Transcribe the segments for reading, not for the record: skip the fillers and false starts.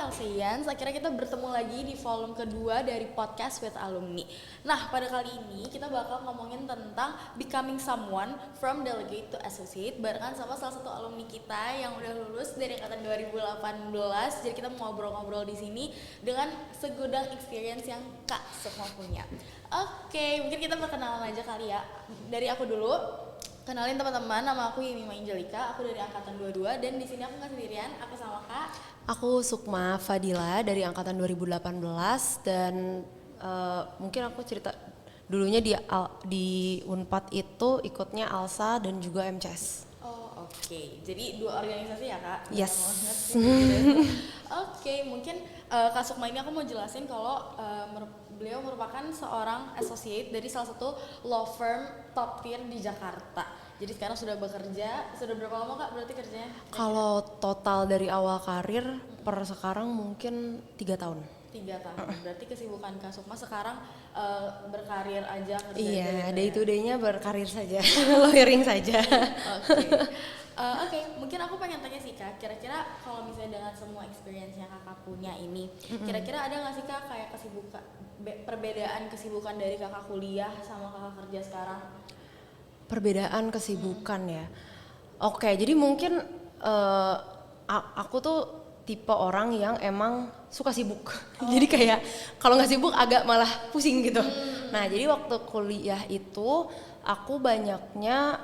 Elseyans, akhirnya kita bertemu lagi di volume kedua dari podcast with alumni. Nah, pada kali ini kita bakal ngomongin tentang becoming someone from delegate to associate barengan sama salah satu alumni kita yang udah lulus dari angkatan 2018. Jadi kita mau ngobrol-ngobrol di sini dengan segudang experience yang Kak Sukma punya. Oke, mungkin kita perkenalan aja kali ya. Dari aku dulu. Kenalin teman-teman, nama aku Yemima Angelika, aku dari angkatan 22 dan di sini aku nggak sendirian, aku sama Kak. Aku Sukma Fadila dari angkatan 2018 dan mungkin aku cerita dulunya di Unpad itu ikutnya ALSA dan juga MCS. Oh oke. Jadi dua organisasi ya Kak? Yes. Oke, mungkin Kak Sukma ini aku mau jelasin kalau beliau merupakan seorang associate dari salah satu law firm top tier di Jakarta. Jadi sekarang sudah bekerja, sudah berapa lama Kak berarti kerjanya? Kalau total dari awal karir per sekarang mungkin 3 tahun. 3 tahun, berarti kesibukan Kak Sukma sekarang berkarir aja kerja. Iya, day to day-nya berkarir saja, lawyering saja. Oke, mungkin aku pengen tanya sih Kak, kira-kira kalau misalnya dengan semua experience yang Kakak punya ini, kira-kira ada nggak sih Kak kayak kesibukan, perbedaan kesibukan dari Kakak kuliah sama Kakak kerja sekarang? Perbedaan kesibukan ya. Oke, jadi mungkin aku tuh tipe orang yang emang suka sibuk. Jadi kayak kalau nggak sibuk agak malah pusing gitu. Nah, jadi waktu kuliah itu aku banyaknya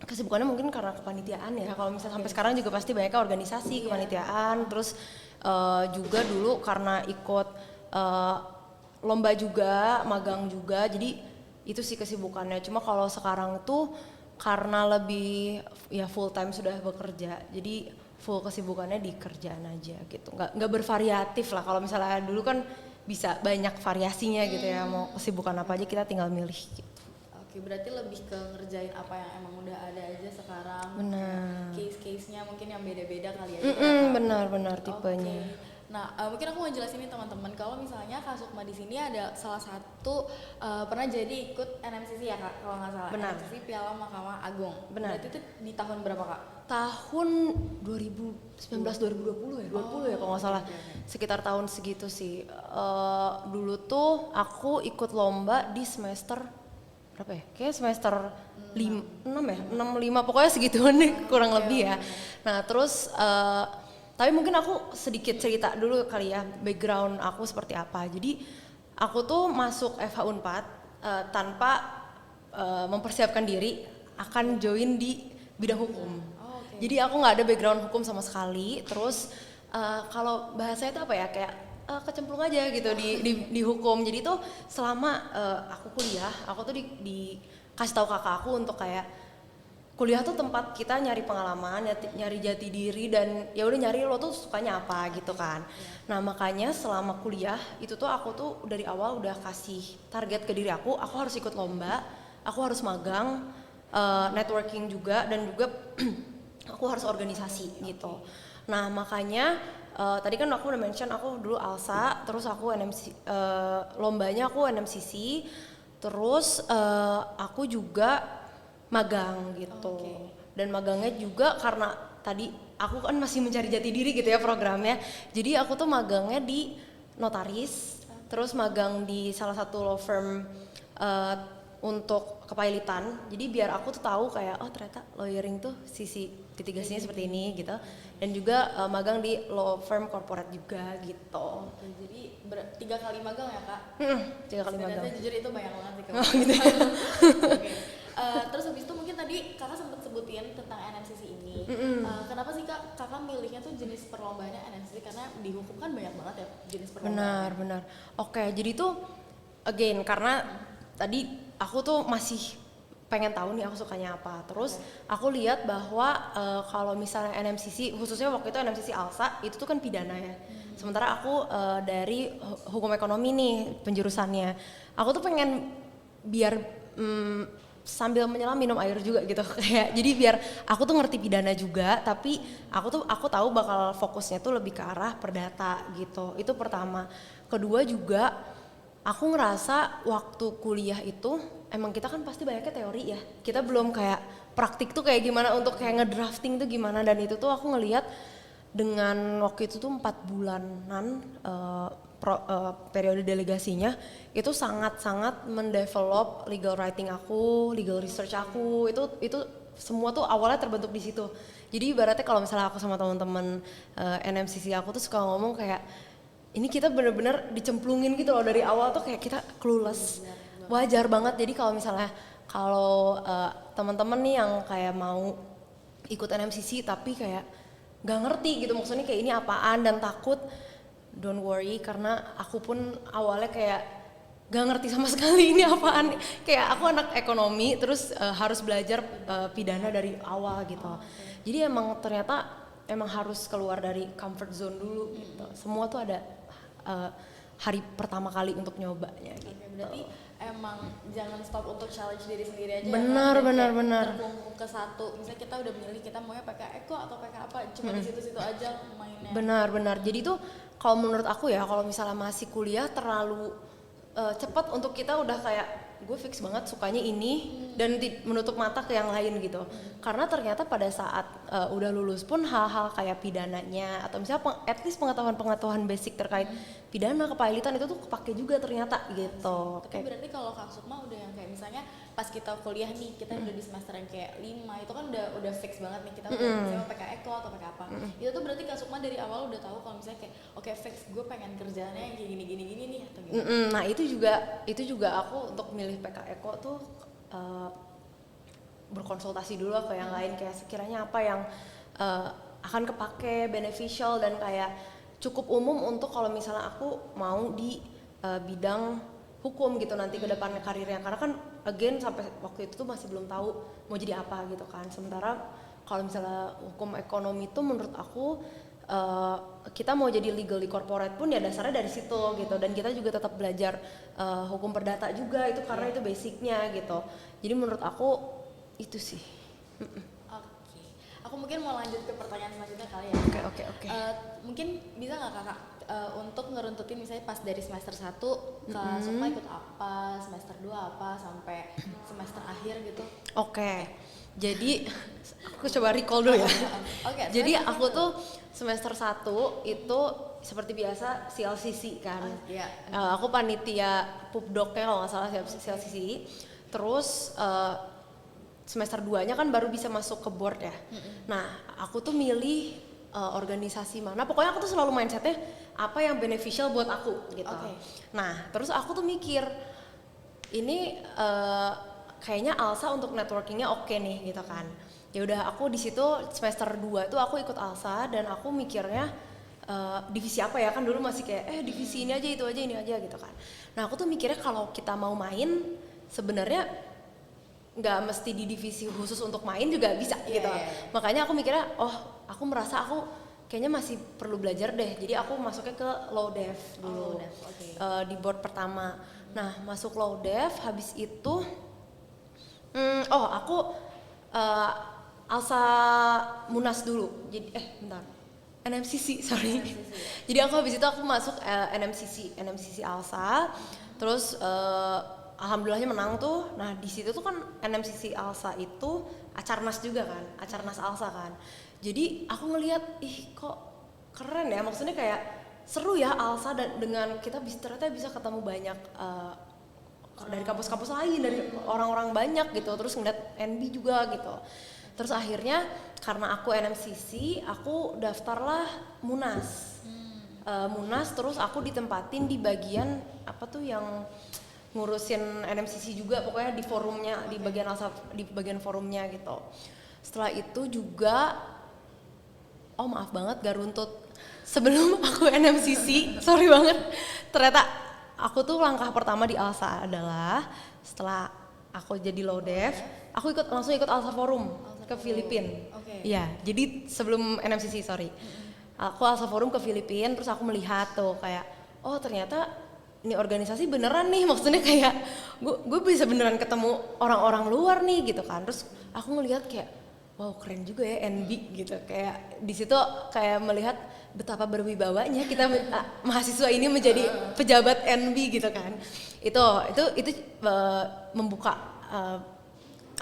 kesibukannya mungkin karena kepanitiaan ya. Kalau misalnya sampai sekarang juga pasti banyaknya organisasi, kepanitiaan, terus juga dulu karena ikut lomba juga, magang juga. Jadi itu sih kesibukannya. Cuma kalau sekarang tuh karena lebih ya full time sudah bekerja. Jadi full kesibukannya di kerjaan aja gitu. Nggak bervariatif lah. Kalau misalnya dulu kan bisa banyak variasinya gitu ya. Mau kesibukan apa aja kita tinggal milih gitu. Oke, berarti lebih ke ngerjain apa yang emang udah ada aja sekarang. Benar. Case-case-nya mungkin yang beda-beda kali ya. Benar tipenya. Okay. Nah, mungkin aku mau jelasin nih teman-teman, kalau misalnya Kak Sukma di sini ada salah satu pernah jadi ikut NMCC ya Kak, kalau nggak salah. Benar. NMCC Piala Mahkamah Agung. Benar. Berarti itu di tahun berapa Kak? Tahun 2019-2020 ya, 20 ya kalau nggak salah. Sekitar tahun segitu sih. Dulu tuh aku ikut lomba di semester berapa ya? Kayaknya semester 6 ya? 6-5 pokoknya segituan deh kurang lebih ya. Nah terus tapi mungkin aku sedikit cerita dulu kali ya background aku seperti apa. Jadi aku tuh masuk FH Unpad tanpa mempersiapkan diri akan join di bidang hukum. Jadi aku nggak ada background hukum sama sekali. Terus kalau bahasanya itu apa ya kayak kecemplung aja gitu di hukum. Jadi tuh selama aku kuliah, aku tuh dikasih tahu kakak aku untuk kayak kuliah tuh tempat kita nyari pengalaman, nyari jati diri dan ya udah nyari lo tuh sukanya apa gitu kan. Nah makanya selama kuliah itu tuh aku tuh dari awal udah kasih target ke diri aku harus ikut lomba, aku harus magang, networking juga dan juga aku harus organisasi gitu. Nah makanya tadi kan aku udah mention aku dulu ALSA, terus aku lombanya aku NMCC, terus aku juga magang gitu. Dan magangnya juga karena tadi aku kan masih mencari jati diri gitu ya programnya. Jadi aku tuh magangnya di notaris, terus magang di salah satu law firm untuk kepailitan. Jadi biar aku tuh tahu kayak oh ternyata lawyering tuh sisi litigasinya seperti ini gitu. Dan juga magang di law firm corporate juga gitu. Oke, jadi 3 kali magang ya Kak? 3 kali magang. Ternyata jujur itu banyak banget sih Kak. Oh gitu. Terus habis itu mungkin tadi Kakak sempat sebutin tentang NMCC ini. Kenapa sih Kakak milihnya tuh jenis perlombaannya NMCC? Karena di hukum kan banyak banget ya jenis perlombaan. Benar. Oke, jadi tuh again karena tadi aku tuh masih pengen tahu nih aku sukanya apa. Terus aku lihat bahwa kalau misalnya NMCC, khususnya waktu itu NMCC ALSA, itu tuh kan pidana ya. Sementara aku dari hukum ekonomi nih penjurusannya. Aku tuh pengen biar sambil menyelam minum air juga gitu kayak jadi biar aku tuh ngerti pidana juga tapi aku tahu bakal fokusnya tuh lebih ke arah perdata gitu. Itu pertama. Kedua juga aku ngerasa waktu kuliah itu emang kita kan pasti banyaknya teori ya. Kita belum kayak praktik tuh kayak gimana untuk kayak ngedrafting tuh gimana dan itu tuh aku ngelihat dengan waktu itu tuh 4 bulanan periode delegasinya itu sangat-sangat mendevelop legal writing aku, legal research aku, itu semua tuh awalnya terbentuk di situ. Jadi ibaratnya kalau misalnya aku sama teman-teman NMCC aku tuh suka ngomong kayak ini kita bener-bener dicemplungin gitu loh dari awal tuh kayak kita clueless. Wajar banget. Jadi kalau misalnya teman-teman nih yang kayak mau ikut NMCC tapi kayak gak ngerti gitu maksudnya kayak ini apaan dan takut, don't worry karena aku pun awalnya kayak gak ngerti sama sekali ini apaan. Kayak aku anak ekonomi terus harus belajar pidana dari awal gitu. Jadi emang ternyata emang harus keluar dari comfort zone dulu gitu. Semua tuh ada hari pertama kali untuk nyobanya gitu. Berarti emang jangan stop untuk challenge diri sendiri aja. Benar. Terkungkung ke satu. Misalnya kita udah milih kita maunya pakai eko atau pakai apa, cuma di situ-situ aja mainnya. Benar. Jadi tuh kalau menurut aku ya kalau misalnya masih kuliah terlalu cepat untuk kita udah kayak gue fix banget sukanya ini dan menutup mata ke yang lain gitu. Karena ternyata pada saat udah lulus pun hal-hal kayak pidananya atau misalnya at least pengetahuan basic terkait pidana kepailitan itu tuh kepake juga ternyata gitu. Tapi berarti kalau Kak Sukma udah yang kayak misalnya pas kita kuliah nih, kita udah di semester yang kayak 5, itu kan udah fix banget nih kita udah misalnya pakai eko atau pakai apa. Itu tuh berarti Kak Sukma dari awal udah tahu kalau misalnya kayak oke, fix gue pengen kerjaannya yang kayak gini nih atau gitu. Nah itu juga aku untuk milih PK Eko tuh berkonsultasi dulu ke yang lain kayak sekiranya apa yang akan kepake, beneficial dan kayak cukup umum untuk kalau misalnya aku mau di bidang hukum gitu nanti ke depan karirnya, karena kan again sampai waktu itu tuh masih belum tahu mau jadi apa gitu kan. Sementara kalau misalnya hukum ekonomi tuh menurut aku kita mau jadi legally corporate pun ya dasarnya dari situ gitu, dan kita juga tetap belajar hukum perdata juga itu karena itu basicnya gitu. Jadi menurut aku itu sih. Oke. Aku mungkin mau lanjut ke pertanyaan selanjutnya kali ya. Oke. Mungkin bisa nggak kakak untuk ngeruntutin misalnya pas dari semester 1 ke Sukma ikut apa, semester 2 apa sampai semester akhir gitu. Oke. Jadi aku coba recall dulu ya. Oke. Jadi aku tuh semester 1 itu seperti biasa CLCC kan. Iya. Aku panitia pubdoknya kalau nggak salah CLCC. Terus semester 2-nya kan baru bisa masuk ke board ya. Nah, aku tuh milih organisasi mana. Pokoknya aku tuh selalu mindsetnya apa yang beneficial buat aku gitu. Nah, terus aku tuh mikir ini kayaknya ALSA untuk networkingnya oke nih gitu kan. Ya udah aku di situ semester 2 itu aku ikut ALSA dan aku mikirnya divisi apa ya, kan dulu masih kayak divisi ini aja itu aja ini aja gitu kan. Nah aku tuh mikirnya kalau kita mau main sebenarnya nggak mesti di divisi khusus untuk main juga bisa gitu. Makanya aku mikirnya aku merasa aku kayaknya masih perlu belajar deh. Jadi aku masuknya ke law dev dulu di board pertama. Nah masuk law dev habis itu aku ALSA Munas dulu. Jadi bentar. NMCC, sorry. Jadi aku habis itu aku masuk NMCC ALSA. Terus alhamdulillahnya menang tuh. Nah, di situ tuh kan NMCC ALSA itu Acarnas juga kan, Acarnas ALSA kan. Jadi aku ngelihat kok keren ya, maksudnya kayak seru ya ALSA dan dengan kita ternyata bisa ketemu banyak dari kampus-kampus lain, dari orang-orang banyak gitu, terus ngeliat NB juga gitu. Terus akhirnya karena aku NMCC, aku daftarlah Munas. Munas terus aku ditempatin di bagian apa tuh yang ngurusin NMCC juga, pokoknya di forumnya, di bagian di bagian forumnya gitu. Setelah itu juga maaf banget gak runtut. Sebelum aku NMCC, sorry banget. Ternyata aku tuh langkah pertama di ALSA adalah setelah aku jadi law dev, aku langsung ikut ALSA Forum ke Filipina. Iya, jadi sebelum NMCC aku ALSA Forum ke Filipina, terus aku melihat tuh kayak ternyata ini organisasi beneran nih, maksudnya kayak gue bisa beneran ketemu orang-orang luar nih gitu kan. Terus aku ngelihat kayak wow keren juga ya NB gitu, kayak di situ kayak melihat betapa berwibawanya kita mahasiswa ini menjadi pejabat NB gitu kan. Itu membuka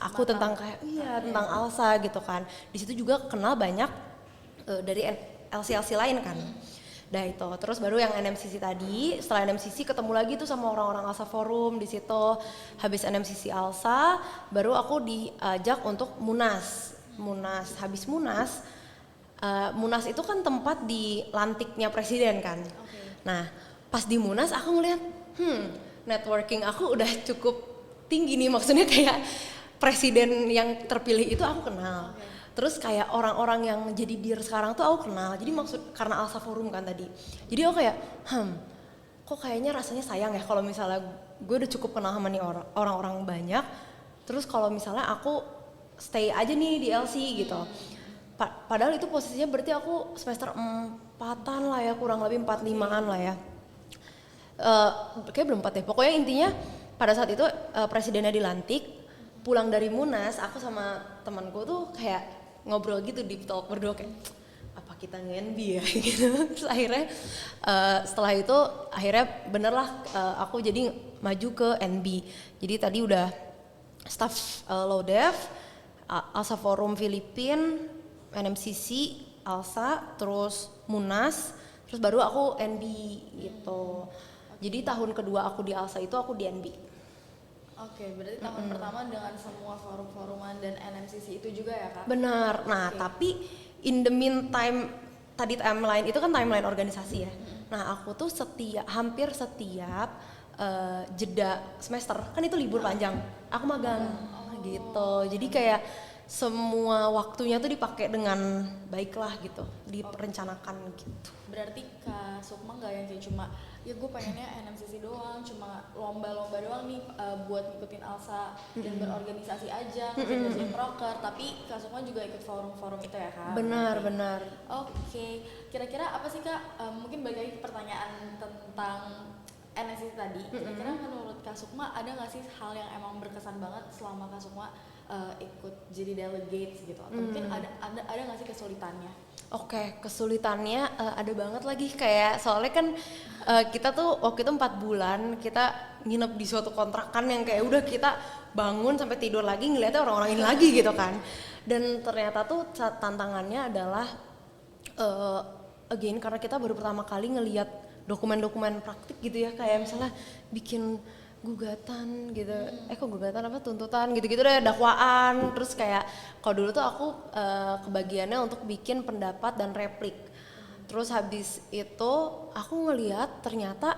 aku tentang kayak tentang ALSA gitu kan. Di situ juga kenal banyak dari LC lain kan. Dah itu, terus baru yang NMCC tadi, setelah NMCC ketemu lagi tuh sama orang-orang ALSA Forum di situ. Habis NMCC ALSA, baru aku diajak untuk Munas. Habis Munas, Munas itu kan tempat dilantiknya presiden kan. Nah, pas di Munas aku ngeliat, networking aku udah cukup tinggi nih, maksudnya kayak presiden yang terpilih itu aku kenal. Terus kayak orang-orang yang jadi dir sekarang tuh aku kenal. Jadi maksud karena ALSA Forum kan tadi. Jadi aku kayak, kok kayaknya rasanya sayang ya kalau misalnya gue udah cukup kenal sama nih orang-orang banyak. Terus kalau misalnya aku stay aja nih di LC gitu. Padahal itu posisinya berarti aku semester 4-an lah ya, kurang lebih 4-5an lah ya. Kayak belum 4 deh. Pokoknya intinya pada saat itu presidennya dilantik, pulang dari Munas, aku sama temanku tuh kayak ngobrol gitu deep talk berdua kayak apa kita nge-NB ya gitu. Terus akhirnya setelah itu akhirnya bener lah aku jadi maju ke NB. Jadi tadi udah staff low dev, ALSA Forum Filipin, NMCC, ALSA, terus Munas, terus baru aku NB gitu. Jadi tahun kedua aku di ALSA itu aku di NB. Oke, berarti tahun pertama dengan semua forum-foruman dan NMCC itu juga ya Kak? Benar. Nah, tapi in the meantime tadi timeline itu kan timeline organisasi ya. Nah, aku tuh hampir setiap jeda semester, kan itu libur panjang, aku magang gitu. Jadi kayak semua waktunya tuh dipakai dengan baik lah gitu, direncanakan gitu. Berarti Kak Sukma nggak yang kayak cuma ya gue pengennya NMCC doang, cuma lomba-lomba doang nih buat ngikutin ALSA dan berorganisasi aja, ngerjain proker, tapi Kak Sukma juga ikut forum-forum itu ya Kak? Benar. Oke. Kira-kira apa sih Kak, mungkin balik lagi ke pertanyaan tentang NMCC tadi, kira-kira menurut Kak Sukma ada nggak sih hal yang emang berkesan banget selama Kak Sukma ikut jadi delegates gitu, atau mungkin ada nggak sih kesulitannya? Oke, kesulitannya ada banget lagi, kayak soalnya kan kita tuh waktu itu 4 bulan kita nginep di suatu kontrakan yang kayak udah kita bangun sampai tidur lagi ngeliatnya orang-orang ini lagi gitu kan. Dan ternyata tuh tantangannya adalah again karena kita baru pertama kali ngeliat dokumen-dokumen praktik gitu ya, kayak misalnya bikin gugatan gitu, kok gugatan apa tuntutan gitu-gitu deh, dakwaan. Terus kayak kalau dulu tuh aku kebagiannya untuk bikin pendapat dan replik. Terus habis itu aku ngeliat ternyata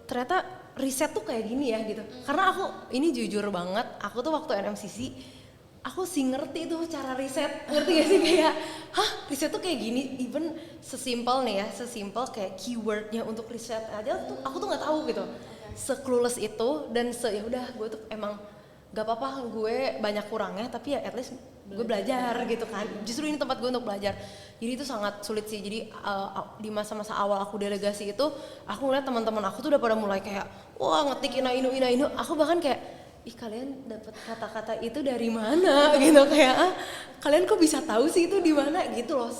ternyata riset tuh kayak gini ya gitu. Karena aku ini jujur banget, aku tuh waktu NMCC aku sih ngerti tuh cara riset, ngerti gak sih kayak riset tuh kayak gini, even sesimpel nih ya, sesimpel kayak keywordnya untuk riset aja tuh aku tuh nggak tahu gitu, se-clueless itu. Dan ya udah gue tuh emang gak apa-apa gue banyak kurangnya, tapi ya at least gue belajar gitu kan, justru ini tempat gue untuk belajar. Jadi itu sangat sulit sih. Jadi di masa-masa awal aku delegasi itu aku ngeliat teman-teman aku tuh udah pada mulai kayak wah ngetik ina inu, aku bahkan kayak kalian dapat kata-kata itu dari mana gitu, kayak kalian kok bisa tahu sih itu di mana gitu loh,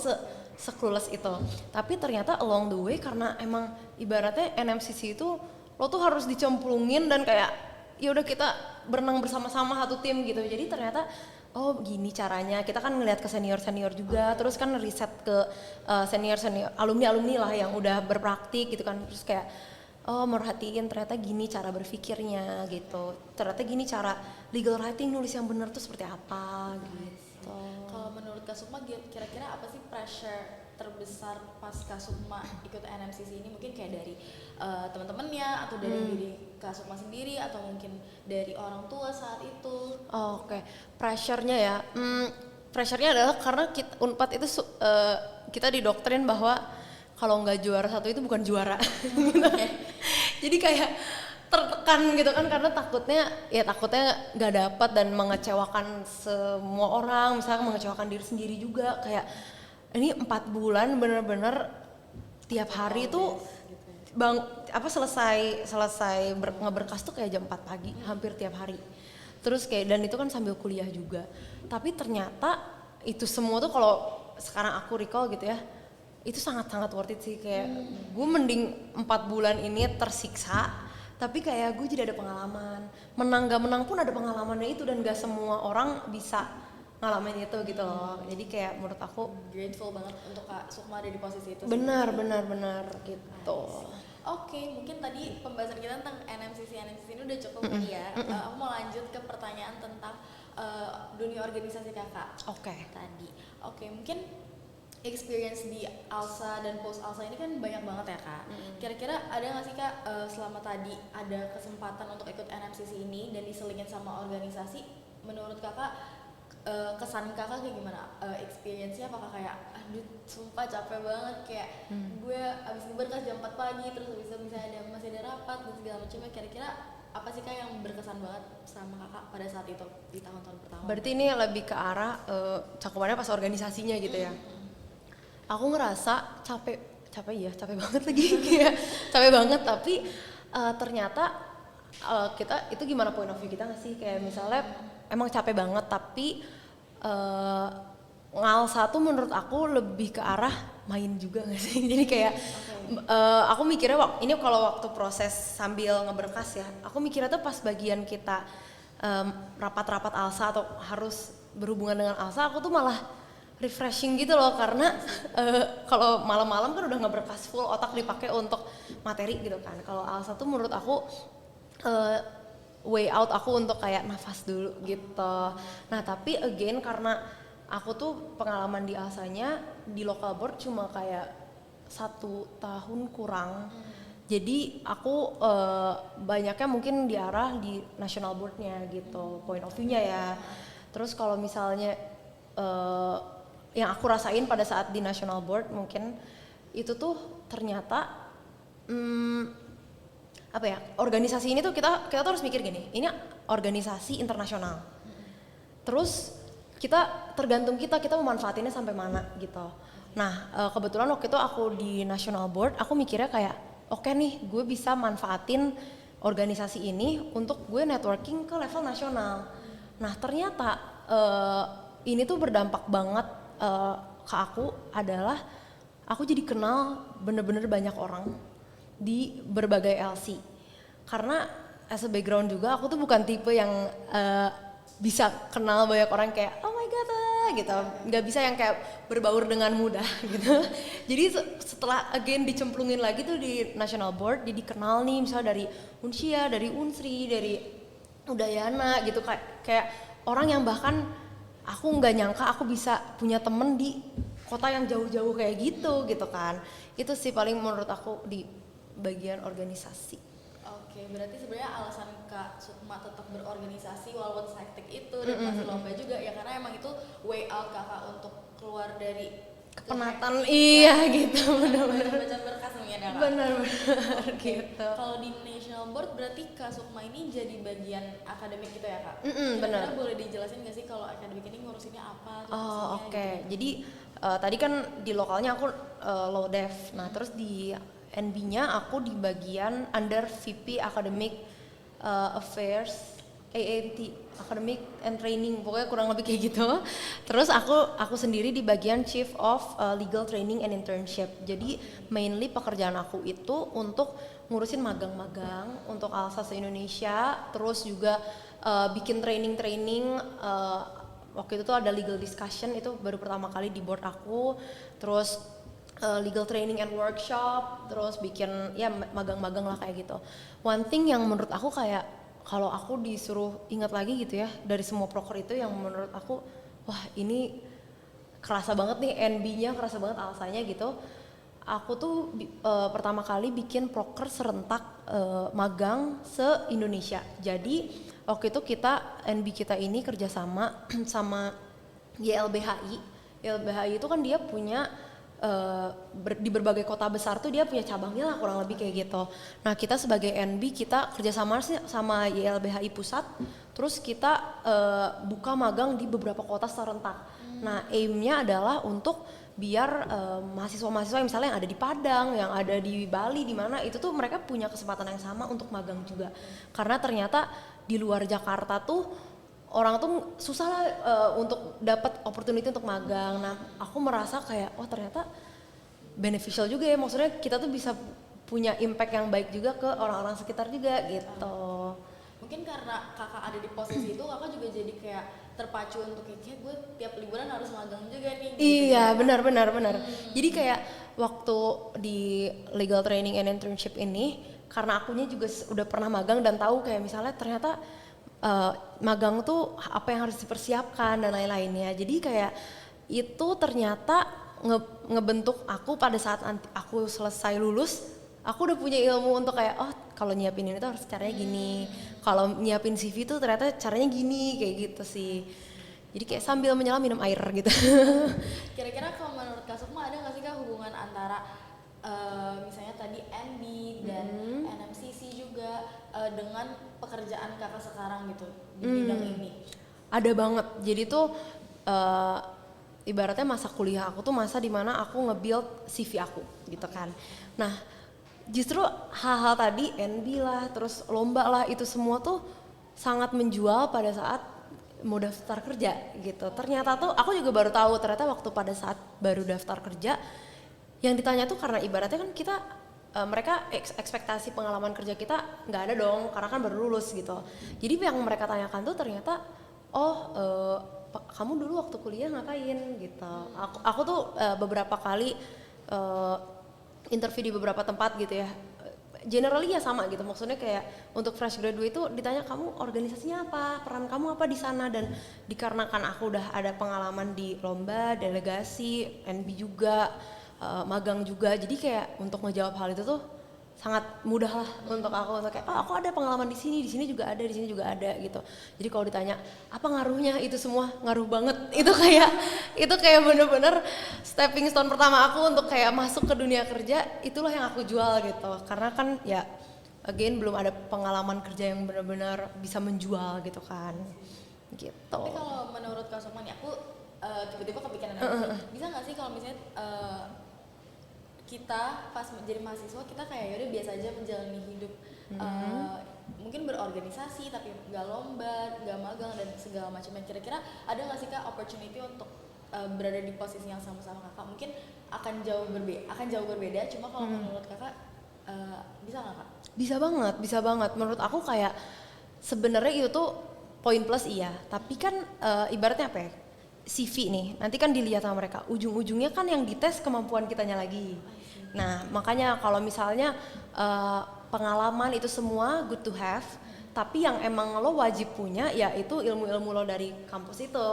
se-clueless itu. Tapi ternyata along the way, karena emang ibaratnya NMCC itu lo tuh harus dicemplungin dan kayak ya udah kita berenang bersama-sama satu tim gitu. Jadi ternyata gini caranya. Kita kan ngelihat ke senior juga, terus kan riset ke senior alumni lah yang udah berpraktik gitu kan. Terus kayak merhatiin ternyata gini cara berpikirnya gitu, ternyata gini cara legal writing nulis yang benar tuh seperti apa gitu. Kalau menurut Kak Sukma kira-kira apa sih pressure terbesar pas Kak Sukma ikut NMCC ini? Mungkin kayak dari teman-temannya, atau dari diri Kak Sukma sendiri, atau mungkin dari orang tua saat itu? Oke. Pressure-nya ya, pressure-nya adalah karena Unpad itu kita didoktrin bahwa kalau nggak juara 1 itu bukan juara. Jadi kayak tertekan gitu kan, karena takutnya nggak dapat dan mengecewakan semua orang, misalnya mengecewakan diri sendiri juga. Kayak ini 4 bulan bener-bener tiap hari tuh selesai ngeberkas tuh kayak jam 4 pagi hampir tiap hari. Terus kayak, dan itu kan sambil kuliah juga. Tapi ternyata itu semua tuh kalau sekarang aku recall gitu ya, itu sangat-sangat worth it sih. Kayak gue mending 4 bulan ini tersiksa, tapi kayak gue jadi ada pengalaman. Menang gak menang pun ada pengalamannya itu, dan gak semua orang bisa ngalamin itu gitu loh. Jadi kayak menurut aku Grateful banget untuk Kak Sukma ada di posisi itu. benar gitu. Oke, mungkin tadi pembahasan kita tentang NMCC ini udah cukup kali ya. Aku mau lanjut ke pertanyaan tentang dunia organisasi kakak. Oke. Tadi, oke, mungkin experience di ALSA dan post ALSA ini kan banyak banget ya kak. Kira-kira ada nggak sih kak selama tadi ada kesempatan untuk ikut NMCC ini dan diselingin sama organisasi, menurut kakak kesan kakak kayak gimana? Experience-nya apakah kayak aduh sumpah capek banget kayak gue abis berkas jam 4 pagi terus habis itu masih ada rapat dan segala macamnya, kira-kira apa sih kak yang berkesan banget sama kakak pada saat itu di tahun-tahun pertama? Berarti ini lebih ke arah cakupannya pas organisasinya gitu ya. Aku ngerasa capek banget lagi kayak capek banget, tapi ternyata kita itu gimana point of view kita nggak sih, kayak misalnya emang capek banget tapi ngalsa tuh menurut aku lebih ke arah main juga nggak sih. Jadi kayak aku mikirnya ini kalau waktu proses sambil ngeberkas ya, aku mikirnya tuh pas bagian kita rapat-rapat ALSA atau harus berhubungan dengan ALSA, aku tuh malah refreshing gitu loh, karena kalau malam-malam kan udah ngeberkas full, otak dipakai untuk materi gitu kan. Kalau ALSA tuh menurut aku way out aku untuk kayak nafas dulu gitu. Nah tapi again karena aku tuh pengalaman di ALSA-nya di local board cuma kayak 1 tahun kurang. Jadi aku banyaknya mungkin diarah di national board-nya gitu, point of view-nya ya. Terus kalau misalnya yang aku rasain pada saat di national board mungkin itu tuh ternyata apa ya, organisasi ini tuh kita tuh harus mikir gini, ini organisasi internasional. Terus kita tergantung kita mau manfaatinnya sampai mana gitu. Nah kebetulan waktu itu aku di national board, aku mikirnya kayak oke nih, gue bisa manfaatin organisasi ini untuk gue networking ke level nasional. Nah ternyata ini tuh berdampak banget ke aku, adalah aku jadi kenal bener-bener banyak orang di berbagai LC. Karena as a background juga aku tuh bukan tipe yang bisa kenal banyak orang kayak oh my god gitu, nggak bisa yang kayak berbaur dengan mudah gitu. Jadi setelah again dicemplungin lagi tuh di national board, jadi kenal nih misalnya dari Unsia, dari Unsri, dari Udayana gitu, kayak orang yang bahkan aku nggak nyangka aku bisa punya temen di kota yang jauh-jauh kayak gitu kan. Itu sih paling menurut aku di bagian organisasi. Oke, berarti sebenarnya alasan Kak Sukma tetap berorganisasi walaupun hektik itu dan masih lomba juga ya karena emang itu way out kakak untuk keluar dari kepenatan. Iya gitu, benar-benar baca berkas mungkin ya kak. Benar-benar gitu. Kalau di national board berarti Kak Sukma ini jadi bagian akademik gitu ya kak? Benar. Boleh dijelasin nggak sih kalau akademik ini ngurusinnya apa? Oh oke. Gitu. Jadi tadi kan di lokalnya aku low dev. Nah terus di NB-nya aku di bagian under VP Academic Affairs, AAT, Academic and Training, pokoknya kurang lebih kayak gitu. Terus aku sendiri di bagian Chief of Legal Training and Internship. Jadi mainly pekerjaan aku itu untuk ngurusin magang-magang untuk ALSA se-Indonesia, terus juga bikin training-training. Waktu itu tuh ada legal discussion, itu baru pertama kali di board aku. Terus legal training and workshop, terus bikin ya magang-magang lah kayak gitu. One thing yang menurut aku kayak kalau aku disuruh ingat lagi gitu ya dari semua proker itu, yang menurut aku wah ini kerasa banget nih NB-nya, kerasa banget ALSA-nya gitu. Aku tuh pertama kali bikin proker serentak magang se-Indonesia. Jadi waktu itu kita NB kita ini kerjasama sama YLBHI. YLBHI itu kan dia punya di berbagai kota besar tuh dia punya cabangnya lah kurang lebih kayak gitu. Nah kita sebagai NB kita kerjasama sama YLBHI pusat, terus kita buka magang di beberapa kota serentak. Nah aim-nya adalah untuk biar mahasiswa-mahasiswa misalnya yang ada di Padang, yang ada di Bali, di mana itu tuh mereka punya kesempatan yang sama untuk magang juga. Karena ternyata di luar Jakarta tuh orang tuh susah lah untuk dapat opportunity untuk magang. Nah, aku merasa kayak wah ternyata beneficial juga ya. Maksudnya kita tuh bisa punya impact yang baik juga ke orang-orang sekitar juga gitu. Mungkin karena kakak ada di posisi itu, kakak juga jadi kayak terpacu untuk kayak gue tiap liburan harus magang juga nih. Gitu Iya, ya. benar. Jadi kayak waktu di legal training and internship ini, karena akunya juga udah pernah magang dan tahu kayak misalnya ternyata magang tuh apa yang harus dipersiapkan dan lain-lainnya. Jadi kayak itu ternyata ngebentuk aku pada saat aku selesai lulus, aku udah punya ilmu untuk kayak oh kalau nyiapin ini tuh harus caranya gini, kalau nyiapin CV tuh ternyata caranya gini, kayak gitu sih. Jadi kayak sambil menyelam minum air gitu. Kira-kira kalau menurut Kak Sukma ada nggak sih Kak hubungan antara misalnya tadi NB dan NMCC juga dengan pekerjaan kakak sekarang gitu di bidang ini? Ada banget. Jadi tuh ibaratnya masa kuliah aku tuh masa dimana aku nge-build CV aku gitu kan. Nah justru hal-hal tadi NB lah, terus lomba lah, itu semua tuh sangat menjual pada saat mau daftar kerja gitu. Ternyata tuh aku juga baru tahu ternyata waktu pada saat baru daftar kerja yang ditanya tuh karena ibaratnya kan kita mereka ekspektasi pengalaman kerja kita nggak ada dong karena kan baru lulus gitu. Jadi yang mereka tanyakan tuh ternyata kamu dulu waktu kuliah ngapain gitu. Aku tuh beberapa kali interview di beberapa tempat gitu ya. Generally ya sama gitu, maksudnya kayak untuk fresh graduate itu ditanya kamu organisasinya apa, peran kamu apa di sana, dan dikarenakan aku udah ada pengalaman di lomba, delegasi, NB juga, magang juga, jadi kayak untuk ngejawab hal itu tuh sangat mudah lah untuk aku untuk kayak aku ada pengalaman di sini juga ada, di sini juga ada gitu. Jadi kalau ditanya apa ngaruhnya, itu semua ngaruh banget. Itu kayak bener-bener stepping stone pertama aku untuk kayak masuk ke dunia kerja, itulah yang aku jual gitu. Karena kan ya again belum ada pengalaman kerja yang benar-benar bisa menjual gitu kan. Gitu. Tapi kalau menurut Kak Sukma nih, aku tiba-tiba kepikiran aja, bisa nggak sih kalau misalnya kita pas jadi mahasiswa kita kayak yaudah biasa aja menjalani hidup, mungkin berorganisasi tapi nggak lomba, nggak magang dan segala macamnya. Kira-kira ada nggak sih Kak opportunity untuk berada di posisi yang sama-sama kakak? Mungkin akan jauh berbeda. Cuma kalau menurut kakak bisa nggak Kak? Bisa banget. Menurut aku kayak sebenarnya itu tuh poin plus iya, tapi kan ibaratnya apa ya? CV nih, nanti kan dilihat sama mereka. Ujung-ujungnya kan yang dites kemampuan kitanya lagi. Nah, makanya kalau misalnya pengalaman itu semua good to have, tapi yang emang lo wajib punya yaitu ilmu-ilmu lo dari kampus itu.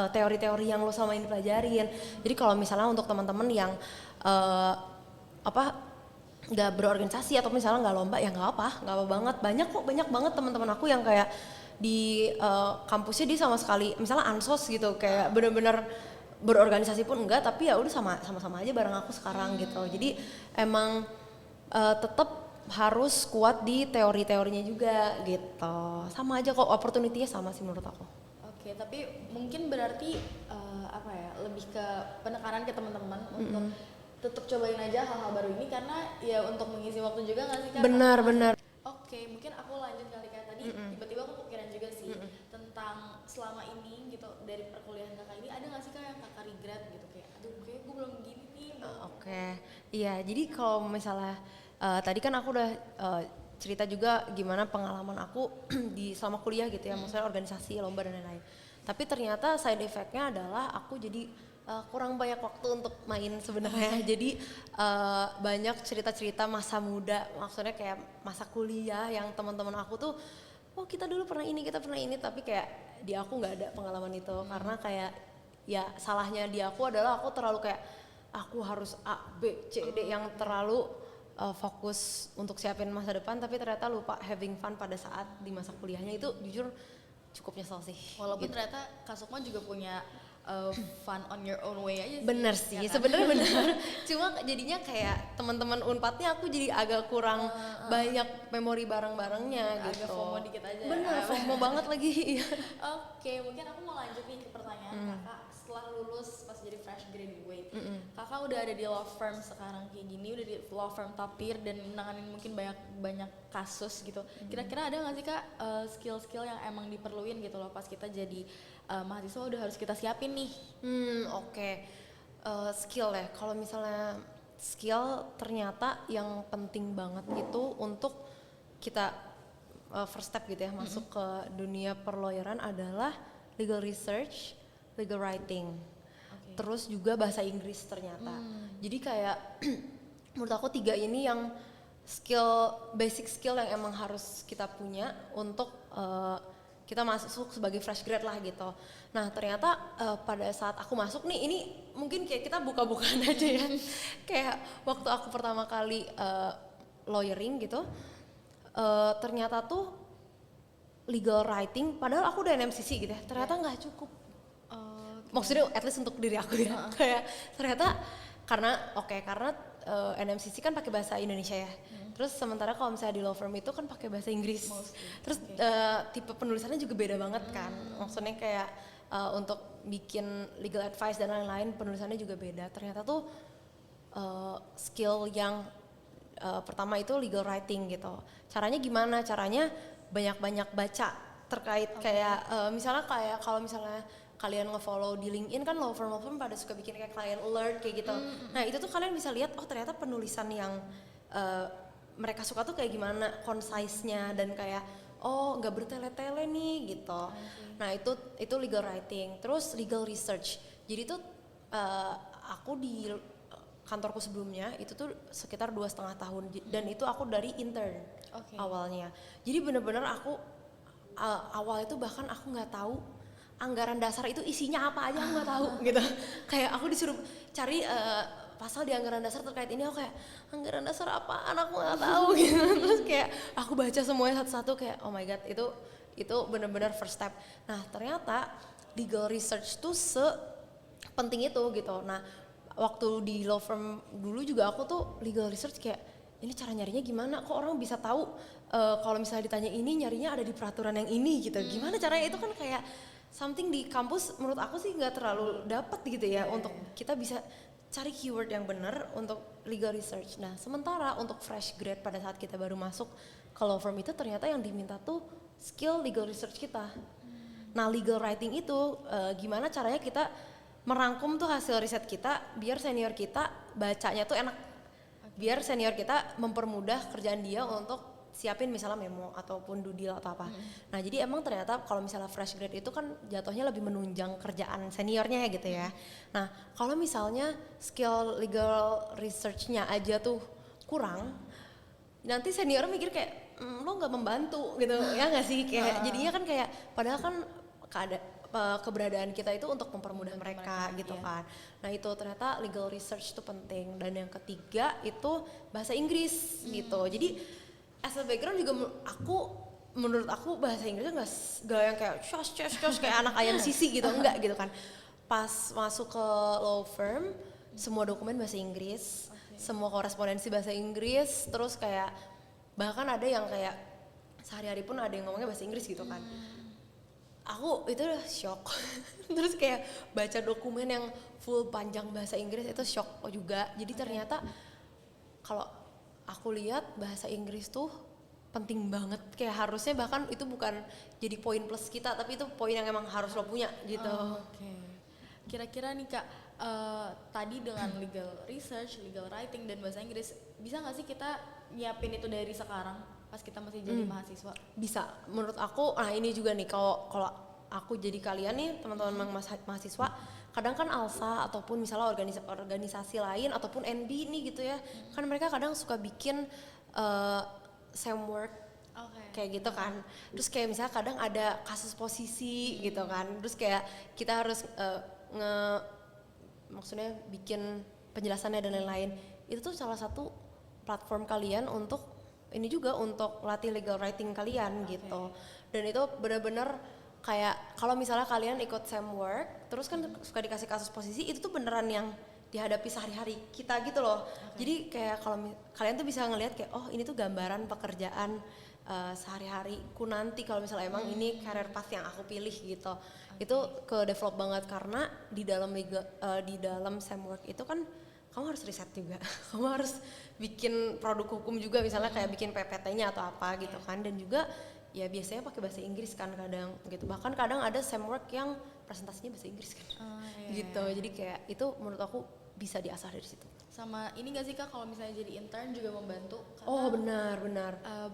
Teori-teori yang lo sama ini pelajarin. Jadi kalau misalnya untuk teman-teman yang nggak berorganisasi atau misalnya nggak lomba, ya nggak apa banget. Banyak banget teman-teman aku yang kayak di kampusnya dia sama sekali misalnya ansos gitu, kayak bener-bener berorganisasi pun enggak, tapi ya udah sama-sama aja bareng aku sekarang gitu. Jadi emang tetap harus kuat di teori-teorinya juga gitu. Sama aja kok, opportunity-nya sama sih menurut aku. Oke, tapi mungkin berarti lebih ke penekanan ke teman-teman untuk tetap cobain aja hal-hal baru ini karena ya untuk mengisi waktu juga nggak sih Kak? Benar. Oke, mungkin aku lanjut kali Kak. Tadi tiba-tiba aku kepikiran juga sih tentang selama ini gitu dari perkuliahan kakak ini, ada nggak sih Kak yang kakak regret gitu kayak aduh kayak gue belum gini nih. Oke. Iya, jadi kalau misalnya tadi kan aku udah cerita juga gimana pengalaman aku di selama kuliah gitu ya, maksudnya organisasi, lomba dan lain-lain. Tapi ternyata side effect-nya adalah aku jadi kurang banyak waktu untuk main sebenarnya. Jadi banyak cerita-cerita masa muda, maksudnya kayak masa kuliah yang teman-teman aku tuh, oh kita dulu pernah ini, kita pernah ini, tapi kayak di aku nggak ada pengalaman itu. Karena kayak ya salahnya di aku adalah aku terlalu kayak aku harus A, B, C, D yang terlalu fokus untuk siapin masa depan, tapi ternyata lupa having fun pada saat di masa kuliahnya. Itu jujur cukup nyesel sih. Walaupun gitu. ternyata Kak Sukma juga punya fun on your own way aja sih. Bener sih, ya kan? sebenarnya bener. Cuma jadinya kayak teman-teman Unpadnya aku jadi agak kurang banyak memori bareng-barengnya gitu. Agak FOMO dikit aja. Bener, FOMO banget lagi. Oke, mungkin aku mau lanjut nih ke pertanyaan kakak. Setelah lulus pas jadi fresh graduate, kakak udah ada di law firm sekarang kayak gini, udah di law firm top tier dan nanganin mungkin banyak kasus gitu. Kira-kira ada nggak sih Kak skill-skill yang emang diperluin gitu loh pas kita jadi mahasiswa udah harus kita siapin nih? Oke. Skill ya, kalau misalnya skill ternyata yang penting banget itu untuk kita first step gitu ya masuk ke dunia perlawyeran adalah legal research, legal writing, terus juga bahasa Inggris ternyata. Jadi kayak menurut aku 3 ini yang basic skill yang emang harus kita punya untuk kita masuk sebagai fresh grad lah gitu. Nah ternyata pada saat aku masuk nih, ini mungkin kayak kita buka-bukaan aja ya. Kayak waktu aku pertama kali lawyering gitu, ternyata tuh legal writing, padahal aku udah NMCC gitu ya, ternyata nggak cukup. Maksudnya at least untuk diri aku ya. Kayak ternyata karena NMCC kan pakai bahasa Indonesia ya. Terus sementara kalau misalnya di law firm itu kan pakai bahasa Inggris. Terus tipe penulisannya juga beda banget kan. Maksudnya kayak untuk bikin legal advice dan lain-lain penulisannya juga beda. Ternyata tuh skill yang pertama itu legal writing gitu. Caranya gimana? Caranya banyak-banyak baca terkait kayak misalnya kayak kalau misalnya kalian nge-follow di LinkedIn kan law firm pada suka bikin kayak client alert kayak gitu. Nah itu tuh kalian bisa lihat oh ternyata penulisan yang mereka suka tuh kayak gimana, concise-nya dan kayak oh nggak bertele-tele nih gitu. Nah itu legal writing. Terus legal research. Jadi tuh aku di kantorku sebelumnya itu tuh sekitar 2,5 tahun dan itu aku dari intern awalnya. Jadi bener-bener aku awal itu bahkan aku nggak tahu anggaran dasar itu isinya apa aja, aku nggak tahu gitu. Kayak aku disuruh cari pasal di anggaran dasar terkait ini, aku kayak anggaran dasar apaan aku nggak tahu gitu. Terus kayak aku baca semuanya satu-satu kayak oh my god, itu benar-benar first step. Nah ternyata legal research tuh sepenting itu gitu. Nah waktu di law firm dulu juga aku tuh legal research kayak ini cara nyarinya gimana, kok orang bisa tahu kalau misalnya ditanya ini nyarinya ada di peraturan yang ini gitu. Gimana caranya, itu kan kayak something di kampus menurut aku sih nggak terlalu dapat gitu ya untuk kita bisa cari keyword yang benar untuk legal research. Nah sementara untuk fresh grad pada saat kita baru masuk ke law firm itu ternyata yang diminta tuh skill legal research kita. Nah legal writing itu gimana caranya kita merangkum tuh hasil riset kita biar senior kita bacanya tuh enak, biar senior kita mempermudah kerjaan dia untuk siapin misalnya memo ataupun due deal atau apa. Nah jadi emang ternyata kalau misalnya fresh grade itu kan jatuhnya lebih menunjang kerjaan seniornya gitu ya. Nah kalau misalnya skill legal research-nya aja tuh kurang, nanti senior mikir kayak lo nggak membantu gitu ya nggak sih, kayak jadinya kan kayak padahal kan keberadaan kita itu untuk mempermudah mereka gitu kan. Nah itu ternyata legal research itu penting. Dan yang ketiga itu bahasa Inggris gitu. Jadi as a background juga menurut aku bahasa Inggrisnya nggak yang kayak cos kayak anak ayam sisi gitu, enggak gitu kan. Pas masuk ke law firm semua dokumen bahasa Inggris, semua korespondensi bahasa Inggris, terus kayak bahkan ada yang kayak sehari-hari pun ada yang ngomongnya bahasa Inggris gitu kan. Aku itu udah shock. Terus kayak baca dokumen yang full panjang bahasa Inggris itu shock juga. Jadi ternyata kalau aku lihat bahasa Inggris tuh penting banget, kayak harusnya bahkan itu bukan jadi poin plus kita, tapi itu poin yang emang harus lo punya gitu. Kira-kira nih Kak, tadi dengan legal research, legal writing dan bahasa Inggris, bisa nggak sih kita nyiapin itu dari sekarang pas kita masih jadi mahasiswa? Bisa, menurut aku. Nah ini juga nih kalau aku jadi kalian nih teman-teman mahasiswa, kadang kan ALSA ataupun misalnya organisasi lain ataupun NB nih gitu ya, kan mereka kadang suka bikin same work kayak gitu kan. Terus kayak misalnya kadang ada kasus posisi gitu kan, terus kayak kita harus maksudnya bikin penjelasannya dan lain-lain. Itu tuh salah satu platform kalian untuk ini juga untuk latih legal writing kalian gitu. Dan itu benar-benar kayak kalau misalnya kalian ikut same work terus kan suka dikasih kasus posisi, itu tuh beneran yang dihadapi sehari-hari kita gitu loh. Jadi kayak kalau kalian tuh bisa ngelihat kayak oh ini tuh gambaran pekerjaan sehari-hariku nanti kalau misalnya emang ini career path yang aku pilih gitu. Itu ke develop banget karena di dalam same work itu kan kamu harus riset juga. Kamu harus bikin produk hukum juga, misalnya kayak bikin PPT-nya atau apa gitu kan. Dan juga ya biasanya pakai bahasa Inggris kan kadang gitu. Bahkan kadang ada same work yang presentasinya bahasa Inggris kan. Gitu. Jadi kayak itu menurut aku bisa diasah dari situ. Sama ini gak sih Kak, kalau misalnya jadi intern juga membantu? Oh benar.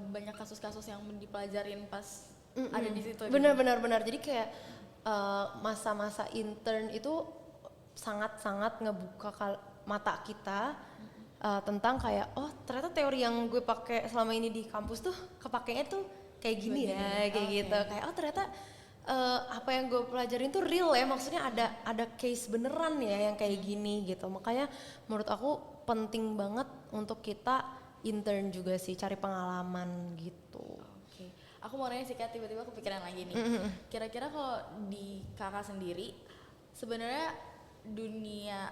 Banyak kasus-kasus yang dipelajarin pas ada di situ. Benar. Jadi kayak masa-masa intern itu sangat-sangat ngebuka mata kita tentang kayak oh ternyata teori yang gue pakai selama ini di kampus tuh kepakainya tuh kayak gini ya, kayak gitu. Kayak oh ternyata apa yang gue pelajarin tuh real ya, maksudnya ada case beneran ya yang kayak gini gitu. Makanya menurut aku penting banget untuk kita intern juga sih, cari pengalaman gitu. Oke. Aku mau nanya sih Kak, tiba-tiba kepikiran lagi nih. Kira-kira kalau di Kakak sendiri sebenarnya dunia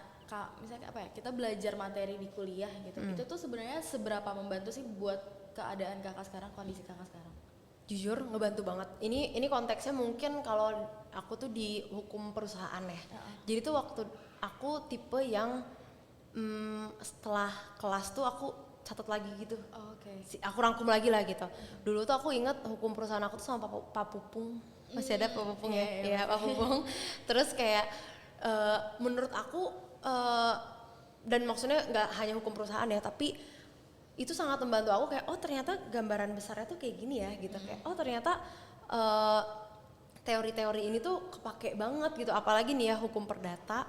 misalnya apa ya, kita belajar materi di kuliah gitu, itu tuh sebenarnya seberapa membantu sih buat keadaan Kakak sekarang, kondisi Kakak sekarang? Jujur ngebantu banget. Ini konteksnya mungkin kalau aku tuh di hukum perusahaan ya. Jadi tuh waktu aku tipe yang setelah kelas tuh aku catat lagi gitu. Aku rangkum lagi lah gitu. Dulu tuh aku ingat hukum perusahaan aku tuh sama Pak Pupung. Masih ada Pak Pupung ya? Iya, Pak Pupung. Terus kayak menurut aku dan maksudnya nggak hanya hukum perusahaan ya, tapi itu sangat membantu aku kayak oh ternyata gambaran besarnya tuh kayak gini ya gitu. Kayak oh ternyata teori-teori ini tuh kepake banget gitu, apalagi nih ya hukum perdata,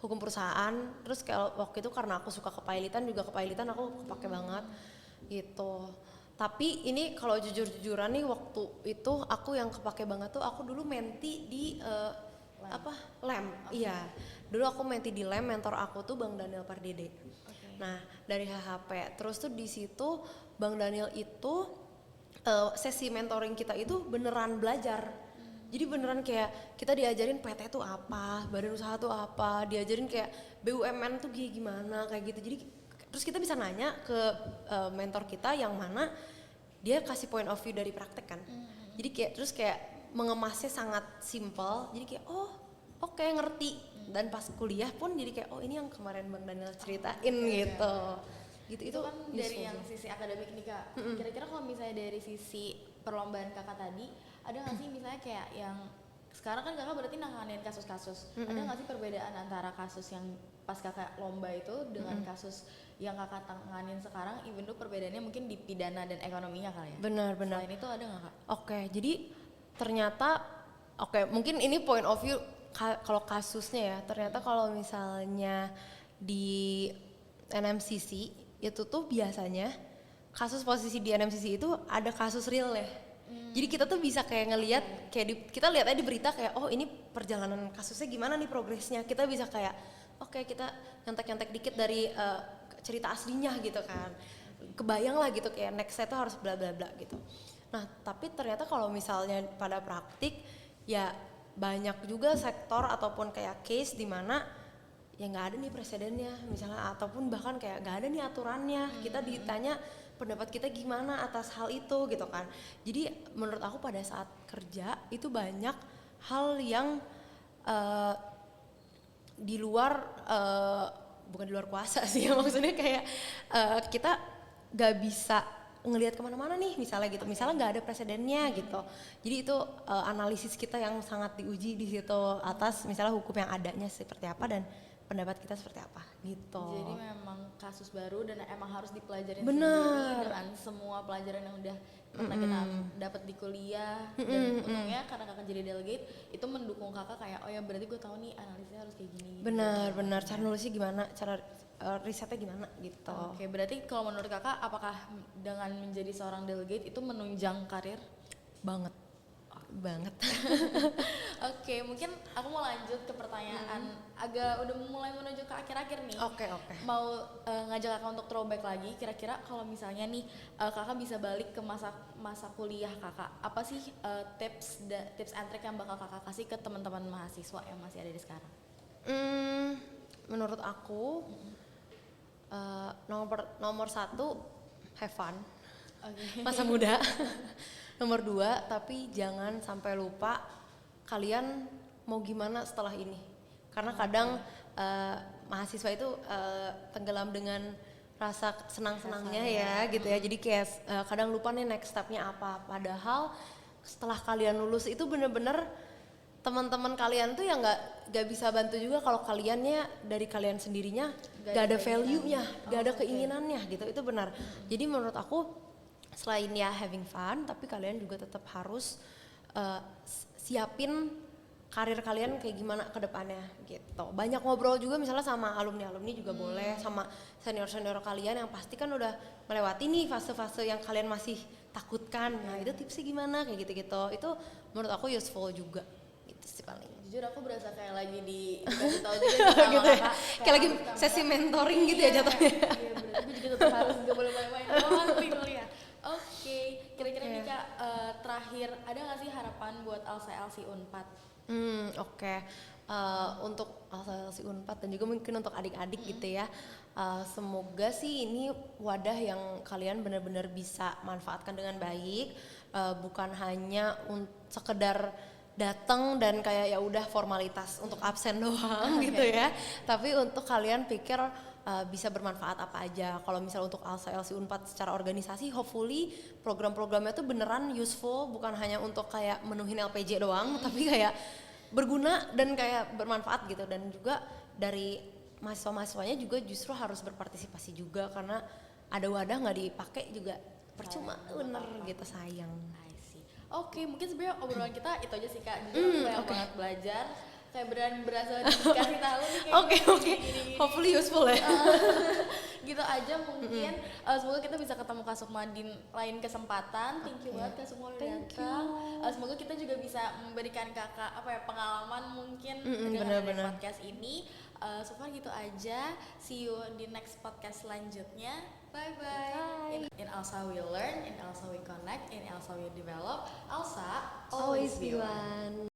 hukum perusahaan. Terus kayak waktu itu karena aku suka kepailitan aku kepake banget gitu. Tapi ini kalau jujur-jujuran nih, waktu itu aku yang kepake banget tuh aku dulu menti di LEM. Iya. Dulu aku menti di LEM, mentor aku tuh Bang Daniel Pardede. Nah, dari HHP. Terus tuh di situ Bang Daniel itu sesi mentoring kita itu beneran belajar. Jadi beneran kayak kita diajarin PT itu apa, badan usaha tuh apa, diajarin kayak BUMN tuh gimana kayak gitu. Jadi terus kita bisa nanya ke mentor kita yang mana dia kasih point of view dari praktek kan. Jadi kayak mengemasnya sangat simple. Jadi kayak oh oke, ngerti. Dan pas kuliah pun jadi kayak oh ini yang kemarin Bang Daniel ceritain gitu. Gitu itu kan dari yang sisi akademik nih Kak. Kira-kira kalau misalnya dari sisi perlombaan Kakak tadi, ada nggak sih misalnya kayak yang sekarang kan Kakak berarti nanganin kasus-kasus, ada nggak sih perbedaan antara kasus yang pas Kakak lomba itu dengan kasus yang Kakak tanganin sekarang, even though perbedaannya mungkin di pidana dan ekonominya kali ya? Benar. Selain itu ada nggak Kak? Oke, jadi ternyata mungkin ini point of view kalau kasusnya ya. Ternyata kalau misalnya di NMCC itu tuh biasanya kasus posisi di NMCC itu ada kasus real ya. Jadi kita tuh bisa kayak ngelihat kayak kita lihat aja di berita kayak oh ini perjalanan kasusnya gimana nih progresnya. Kita bisa kayak kita nyontek-nyontek dikit dari cerita aslinya gitu kan. Kebayang lah gitu kayak next itu harus bla bla bla gitu. Nah, tapi ternyata kalau misalnya pada praktik ya banyak juga sektor ataupun kayak case di mana ya nggak ada nih presidennya misalnya, ataupun bahkan kayak nggak ada nih aturannya. Kita ditanya pendapat kita gimana atas hal itu gitu kan. Jadi menurut aku pada saat kerja itu banyak hal yang di luar bukan di luar kuasa sih ya, maksudnya kayak kita nggak bisa ngelihat kemana-mana nih misalnya gitu, misalnya nggak ada presidennya gitu. Jadi itu analisis kita yang sangat diuji di situ atas misalnya hukum yang adanya seperti apa dan pendapat kita seperti apa gitu. Jadi memang kasus baru dan emang harus dipelajarin Bener. sendiri dengan semua pelajaran yang udah pernah kita dapat di kuliah. Dan untungnya karena Kakak jadi delegate itu mendukung Kakak kayak oh ya berarti gue tahu nih analisnya harus kayak gini. Benar, cara nulisnya gimana, cara risetnya gimana gitu. Oke, berarti kalau menurut Kakak apakah dengan menjadi seorang delegate itu menunjang karir? Banget. Oke, mungkin aku mau lanjut ke pertanyaan agak udah mulai menuju ke akhir-akhir nih. Oke. Mau ngajak Kakak untuk throwback lagi. Kira-kira kalau misalnya nih Kakak bisa balik ke masa kuliah Kakak, apa sih tips and trick yang bakal Kakak kasih ke teman-teman mahasiswa yang masih ada di sekarang? Menurut aku nomor satu have fun. Masa muda. Nomor 2, tapi jangan sampai lupa kalian mau gimana setelah ini. Karena kadang mahasiswa itu tenggelam dengan rasa senang-senangnya ya gitu ya. Jadi kayak kadang lupa nih next stepnya apa. Padahal setelah kalian lulus itu bener-bener teman-teman kalian tuh yang nggak bisa bantu juga kalau kaliannya dari kalian sendirinya nggak ada value-nya, nggak ada keinginannya gitu. Itu benar. Jadi menurut aku selain ya having fun, tapi kalian juga tetap harus siapin karir kalian kayak gimana ke depannya gitu. Banyak ngobrol juga misalnya sama alumni-alumni juga boleh, sama senior-senior kalian yang pasti kan udah melewati nih fase-fase yang kalian masih takutkan. Nah, itu tipsnya gimana kayak gitu-gitu. Itu menurut aku useful juga. Gitu sih paling. Jujur aku berasa kayak lagi dikasih tahu juga sama gitu ya. kakak. Kayak lagi sesi mentoring gitu ya jatuhnya. Iya, berarti aku juga tetap harus nggak boleh main-main doang nih kuliah. Oke, kira-kira nih Kak, terakhir ada nggak sih harapan buat Alsa LC Unpad? Oke. Untuk Alsa LC Unpad dan juga mungkin untuk adik-adik gitu ya. Semoga sih ini wadah yang kalian benar-benar bisa manfaatkan dengan baik, bukan hanya sekedar datang dan kayak ya udah formalitas untuk absen doang gitu ya. Tapi untuk kalian pikir bisa bermanfaat apa aja. Kalau misal untuk Alsa LC Unpad secara organisasi, hopefully program-programnya tuh beneran useful, bukan hanya untuk kayak menuhin LPJ doang, tapi kayak berguna dan kayak bermanfaat gitu. Dan juga dari mahasiswa-mahasiswanya juga justru harus berpartisipasi juga, karena ada wadah nggak dipakai juga percuma, bener gitu, sayang. I see. Oke, mungkin sebenarnya obrolan kita itu aja sih Kak. Jujur aku banyak banget belajar. Kayak berasa dikasih tahu nih kayak Oke. gini. Hopefully useful ya. Gitu aja mungkin. Semoga kita bisa ketemu Kak Sukma di lain kesempatan. Thank you banget Kak Sukma udah datang. Semoga kita juga bisa memberikan Kakak pengalaman mungkin dengan podcast ini. So far gitu aja. See you di next podcast selanjutnya. Bye bye. In Alsa we learn, in Alsa we connect, in Alsa we develop. Alsa Always be one.